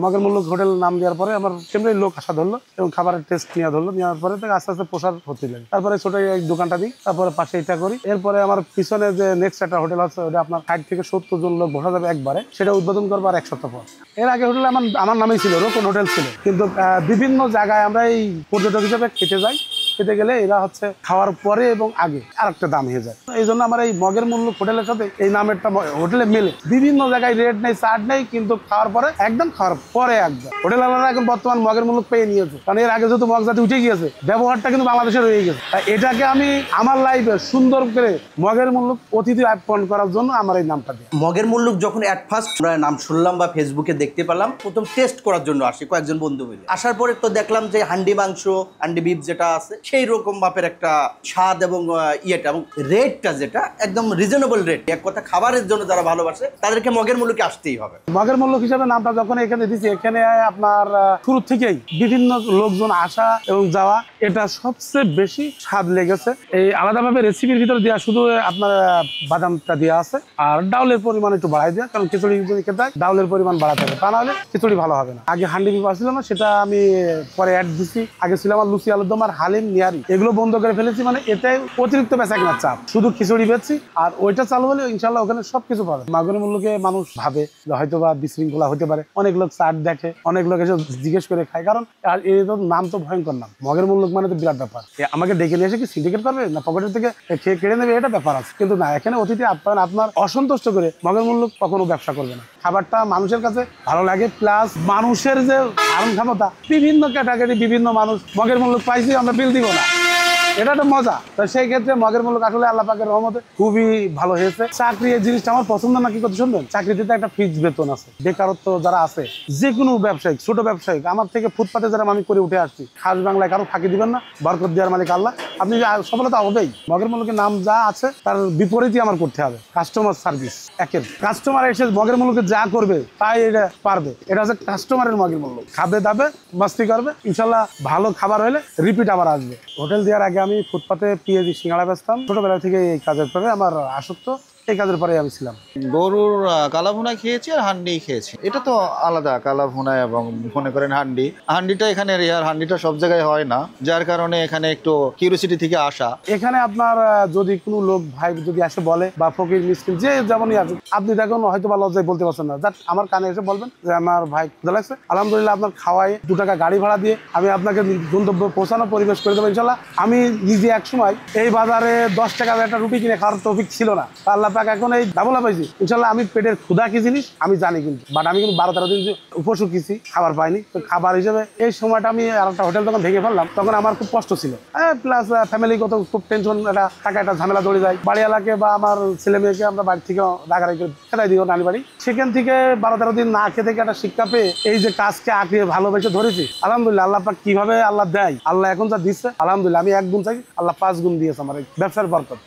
মগের মুল্লুক হোটেল নাম দেওয়ার পরে আমার সেমনি লোক আসা ধরলো এবং খাবারের টেস্ট নেওয়া ধরলো, নেওয়ার পরে থেকে আস্তে আস্তে প্রসার হতে লাগে। তারপরে ছোট এই দোকানটা দিই, তারপরে পাশে এটা করি। এরপরে আমার পিছনে যে নেক্সট একটা হোটেল আছে, ওটা আপনার 60 থেকে 70 জন লোক বসা যাবে একবারে, সেটা উদ্বোধন করবো আর 1 সপ্তাহ পর। এর আগে হোটেল আমার নামেই ছিল, রোকন হোটেল ছিল, কিন্তু বিভিন্ন জায়গায় আমরা এই পর্যটক হিসেবে খেতে যাই। খেতে গেলে এরা হচ্ছে খাওয়ার পরে এবং আগে আর একটা দাম হয়ে যায়। এই জন্য আমার এই মগের মুল্লুক হোটেলের সাথে এই নামেরটা হোটেলে মেলে। বিভিন্ন জায়গায় রেট নেই, চার্জ নেই, কিন্তু খাওয়ার পরে একদম, খাওয়ার পরে একদম। হোটেল আলাদা এখন বর্তমান মগের মুল্লুক পেয়ে নিয়েছে, কারণ এর আগে যেহেতু মগ জাতি উঠে গিয়েছে, ব্যবহারটা কিন্তু বাংলাদেশে রয়ে গেছে। তাই এটাকে আমি আমার লাইফে সুন্দর করে মগের মুল্লুক অতিথি আপ্যায়ন করার জন্য আমার এই নামটা দিই। মগের মুল্লুক যখন অ্যাট ফার্স্ট আমরা নাম শুনলাম বা ফেসবুকে দেখতে পেলাম, প্রথম টেস্ট করার জন্য আসি কয়েকজন বন্ধু মিলে। আসার পরে তো দেখলাম যে হান্ডি মাংস, হান্ডি বিফ যেটা আছে সেই রকম মাপের একটা স্বাদ এবং ইয়েটা এবং রেটটা যেটা একদম রিজনেবল রেট। এক কথা খাবারের জন্য যারা ভালোবাসে তাদেরকে মগের মুল্লুকে আসতেই হবে। মগের মুল্লুক হিসাবে নামটা যখন এখানে দিচ্ছি, এখানে আপনার শুরু থেকেই বিভিন্ন লোকজন আসা এবং যাওয়া, এটা সবচেয়ে বেশি স্বাদ লেগেছে। এই আলাদাভাবে রেসিপির ভিতরে দেওয়া শুধু আপনার বাদামটা দেওয়া আছে আর ডাউলের পরিমাণ একটু বাড়াই দেওয়া, কারণ খিচুড়ি যদি খেতে হয় ডাউলের পরিমাণ বাড়াতে হবে, তা নাহলে খিচুড়ি ভালো হবে না। আগে হান্ডি বিফ ছিল না, সেটা আমি পরে অ্যাড দিচ্ছি। আগে ছিল আমার লুচি আলুর দম আর হালিম নিয়ারি, এগুলো বন্ধ করে ফেলেছি। মানে এটাই অতিরিক্ত বেচা কেনার চাপ, শুধু খিচুড়ি বেচছি আর ওইটা চালু হলে ইনশাল্লাহ ওখানে সবকিছু পাবে। মগের মুল্লুকে মানুষ ভাবে হয়তো বা বিশৃঙ্খলা হতে পারে, অনেক লোক চাট দেখে, অনেক লোক এসে জিজ্ঞেস করে খায়, কারণ আর এই নাম তো ভয়ঙ্কর নাম। মগের মুল্লুক মানে তো বিরাট ব্যাপার। আমাকে ডেকে নিয়ে এসে কি সিন্ডিকেট করবে না পকেটের থেকে খেয়ে কেড়ে নেবে, এটা ব্যাপার আছে। কিন্তু না, এখানে অতিথি আপ্যায়ন আপনার অসন্তুষ্ট করে মগের মুল্লুক কখনো ব্যবসা করবে না। খাবারটা মানুষের কাছে ভালো লাগে, প্লাস মানুষের যে ধারণ ক্ষমতা, বিভিন্ন ক্যাটাগরি বিভিন্ন মানুষ মগের মুল্লুক পাইছি, আমরা বিল দিব না, এটা একটা মজা। তো সেই ক্ষেত্রে মগের মুল্লুক আসলে আল্লাহ পাকের রহমতে খুবই ভালো হয়েছে। চাকরি এই জিনিসটা আমার পছন্দ না, কি করতে শুনবেন, চাকরিতে একটা ফিক্সড বেতন আছে। বেকারত্ব যারা আছে, যে কোনো ব্যবসায়িক, ছোট ব্যবসায়িক, আমার থেকে ফুটপাতে যারা আমি করে উঠে আসছি, খাস বাংলায় কারো ফাঁকি দিবেন না, বরকত দেওয়ার মালিক আল্লাহ, আপনি সফলতা হবেই। মগের মুল্লুকের নাম যা আছে তার বিপরীতই আমার করতে হবে। কাস্টমার সার্ভিস একের, কাস্টমার এসে মগের মুল্লুকে যা করবে তাই এটা পারবে। এটা হচ্ছে কাস্টমারের মগের মুল্লুক। খাবে দাবে মাস্তি করবে, ইনশাল্লাহ ভালো খাবার হলে রিপিট আবার আসবে। হোটেল দেওয়ার আগে আমি ফুটপাতে পেঁয়াজি সিঙ্গাড়া বেচতাম। ছোটবেলা থেকে এই কাজের পরে আমার আসক্ত, এই কাজের পরে আমি ছিলাম। গরুর কালাভুনা খেয়েছি আর হান্ডি খেয়েছি, এটা তো আলাদা। কালাভুনা এবং মনে করেন হান্ডিটা এখানে রেয়ার, হান্ডিটা সব জায়গায় হয় না, যার কারণে এখানে একটু কিউরিওসিটি থেকে আসা। এখানে আপনার যদি কোনো লোক ভাই যদি আসে বলে বা ফকির মিসকিন যে যেমনই আছে, আপনি দেখুন হয়তো বা লজ্জায় বলতে পারছেন না, জাস্ট আমার কানে এসে বলবেন যে আমার ভাই ক্ষুধা লাগছে, আলহামদুলিল্লাহ আপনার খাওয়াই 2 টাকা গাড়ি ভাড়া দিয়ে আমি আপনাকে গন্তব্য পৌঁছানো পরিবেশ করে দেবো ইনশাল্লাহ। আমি নিজে এক সময় এই বাজারে 10 টাকার একটা রুটি কিনে খাওয়ার তৌফিক ছিল না, আল্লাহ পাক এখন এই ডাবল পাইছি ইনশাল্লাহ। আমি পেটের ক্ষুধা কি জিনিস আমি জানি, কিন্তু বাট আমি কিন্তু 12-13 দিন উপোস কিছু খাবার পাইনি। তো খাবার হিসেবে এই সময়টা আমি আর একটা হোটেল যখন ভেঙে ফেললাম, তখন আমার খুব কষ্ট ছিল, প্লাস ফ্যামিলিগত খুব টেনশন, একটা ঝামেলা দৌড়ে যায়। বাড়িওয়ালাকে বা আমার ছেলে মেয়েকে আমরা বাড়ি থেকে রাগারাগি করে খেতাই দিও নানি বাড়ি। সেখান থেকে 12-13 দিন না খেতে একটা শিক্ষা পেয়ে এই যে কাজকে আঁকড়িয়ে ভালোবেসে ধরেছি, আলহামদুলিল্লাহ। আল্লাহ পাক কিভাবে আল্লাহ দেয়, আল্লাহ এখন যা দিচ্ছে আলহামদুলিল্লাহ। আমি 1 গুণ চাই, আল্লাহ 5 গুণ দিয়েছে আমার এই ব্যবসার বরকত।